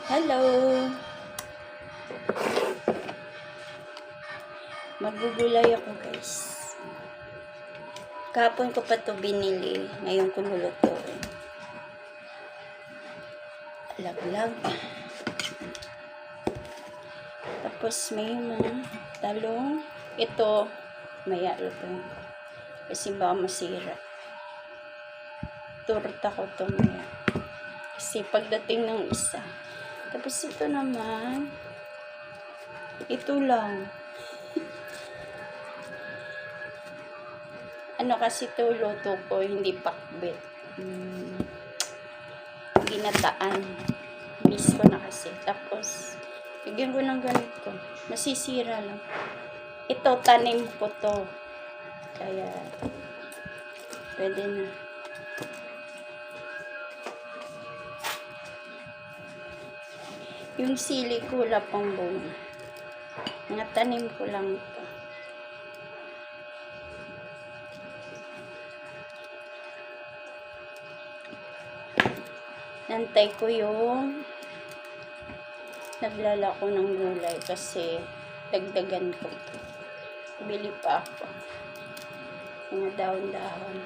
Hello! Magugulay ako, guys. Kahapon ko pa to binili. Ngayon ko lulutuin. Laglag. Tapos may mga talong. Ito, maya lutuin ko. Kasi baka masira. Torta ko to maya. Kasi pagdating ng isa. Tapos ito naman, ito lang. Ano kasi ito luto ko, hindi pakbit. Ginataan. Miss ko na kasi. Tapos, bigyan ko ng ganito. Masisira lang. Ito, tanim ko to. Kaya, pwede na. Yung sili ko, wala pang bunga. Mga tanim ko lang ito. Nantay ko yung naglalako ng gulay kasi dagdagan ko. Bili pa ako. Mga dahon-dahon.